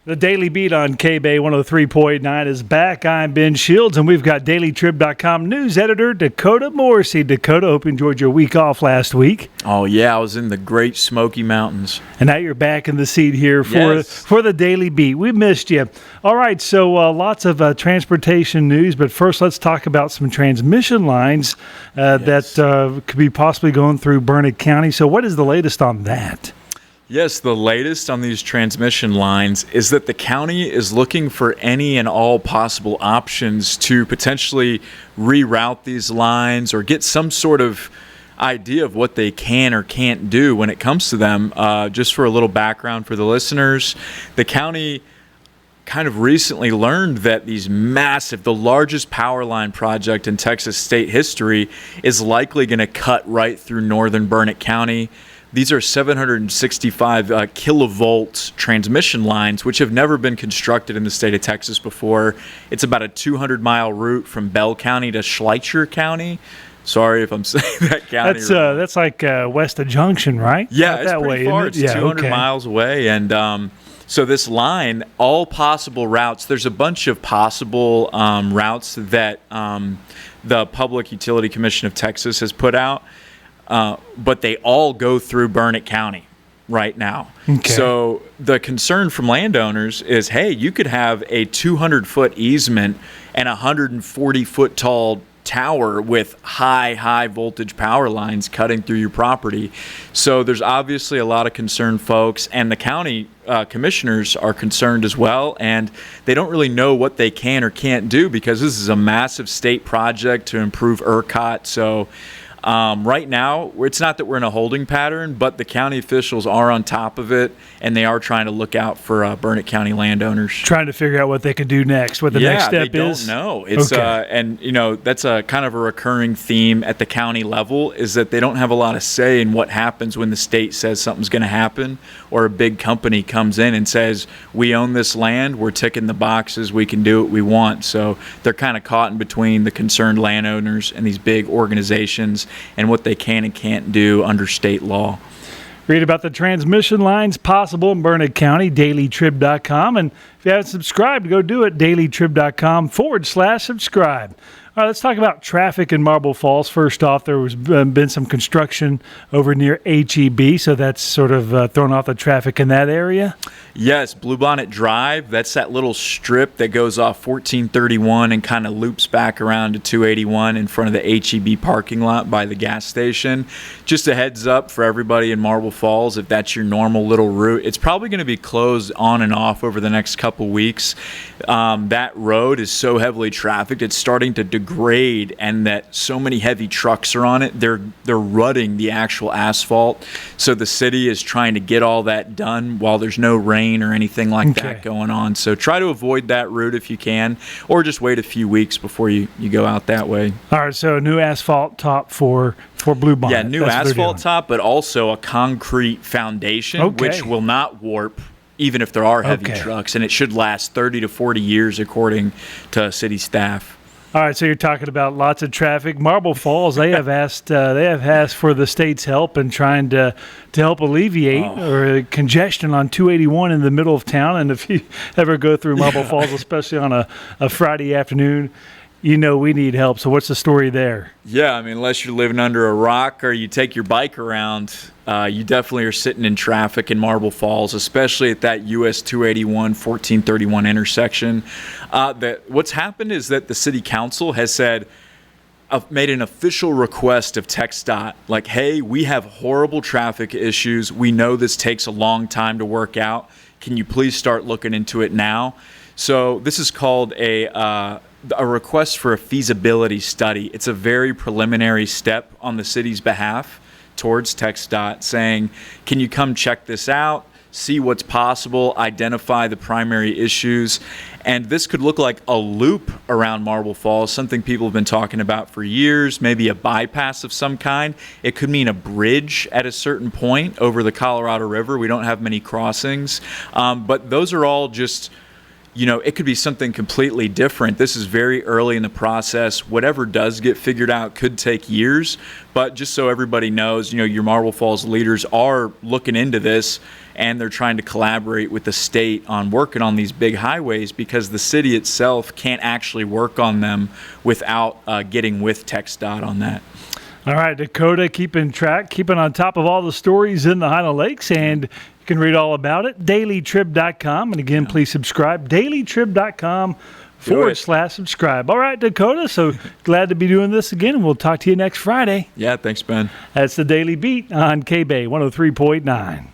The Daily Beat on KBEY 103.9 is back. I'm Ben Shields, and we've got DailyTrib.com news editor Dakota Morrissiey. Dakota, hope you enjoyed your week off last week. Oh, yeah, I was in the Great Smoky Mountains. And now you're back in the seat here for the Daily Beat. We missed you. All right, so lots of transportation news, but first let's talk about some transmission lines that could be possibly going through Burnet County. So what is the latest on that? Yes, the latest on these transmission lines is that the county is looking for any and all possible options to potentially reroute these lines or get some sort of idea of what they can or can't do when it comes to them. Just for a little background for the listeners, the county kind of recently learned that these massive, the largest power line project in Texas state history is likely going to cut right through northern Burnet County. These are 765 kilovolt transmission lines, which have never been constructed in the state of Texas before. It's about a 200-mile route from Bell County to Schleicher County. Sorry if I'm saying that county wrong. That's like west of Junction, right? Yeah, Not it's that pretty way, far. It's 200 miles away. And so this line, all possible routes, there's a bunch of possible routes that the Public Utility Commission of Texas has put out. But they all go through Burnet County right now. Okay. So the concern from landowners is, hey, you could have a 200-foot easement and a 140-foot tall tower with high voltage power lines cutting through your property. So there's obviously a lot of concern, folks, and the county commissioners are concerned as well, and they don't really know what they can or can't do because this is a massive state project to improve ERCOT. So right now, it's not that we're in a holding pattern, but the county officials are on top of it, and they are trying to look out for Burnet County landowners. Trying to figure out what they can do next, what the next step is? Yeah, they don't know. It's, okay. And, you know, that's a kind of a recurring theme at the county level is that they don't have a lot of say in what happens when the state says something's going to happen or a big company comes in and says, we own this land, we're ticking the boxes, we can do what we want. So they're kind of caught in between the concerned landowners and these big organizations and what they can and can't do under state law. Read about the transmission lines possible in Burnet County, dailytrib.com. And if you haven't subscribed, go do it, dailytrib.com/subscribe. All right, let's talk about traffic in Marble Falls. First off, there was been some construction over near HEB, so that's sort of thrown off the traffic in that area. Yes, Bluebonnet Drive, that's that little strip that goes off 1431 and kind of loops back around to 281 in front of the HEB parking lot by the gas station. Just a heads up for everybody in Marble Falls, if that's your normal little route, it's probably going to be closed on and off over the next couple weeks. That road is so heavily trafficked, it's starting to degrade, and that so many heavy trucks are on it, they're rutting the actual asphalt. So the city is trying to get all that done while there's no rain or anything like that going on. So try to avoid that route if you can, or just wait a few weeks before you go out that way. All right, so new asphalt top for Bluebonnet. Yeah, new asphalt top, but also a concrete foundation, which will not warp even if there are heavy trucks, and it should last 30 to 40 years according to city staff. All right, so you're talking about lots of traffic. Marble Falls, they have asked for the state's help in trying to help alleviate or congestion on 281 in the middle of town. And if you ever go through Marble Falls, especially on a Friday afternoon, you know we need help. So what's the story there? Yeah, I mean, unless you're living under a rock or you take your bike around, you definitely are sitting in traffic in Marble Falls, especially at that US 281, 1431 intersection. What's happened is that the city council has said, made an official request of TXDOT, like, hey, we have horrible traffic issues. We know this takes a long time to work out. Can you please start looking into it now? So this is called a request for a feasibility study. It's a very preliminary step on the city's behalf towards TXDOT saying, can you come check this out, see what's possible, identify the primary issues. And this could look like a loop around Marble Falls, something people have been talking about for years, maybe a bypass of some kind. It could mean a bridge at a certain point over the Colorado River. We don't have many crossings, but those are all just it could be something completely different. This is very early in the process. Whatever does get figured out could take years. But just so everybody knows, your Marble Falls leaders are looking into this, and they're trying to collaborate with the state on working on these big highways, because the city itself can't actually work on them without getting with TXDOT on that. All right, Dakota, keeping on top of all the stories in the Highland Lakes, and you can read all about it, dailytrib.com. And again, please subscribe, dailytrib.com/subscribe. All right, Dakota, so glad to be doing this again, and we'll talk to you next Friday. Yeah, thanks, Ben. That's the Daily Beat on KBEY 103.9.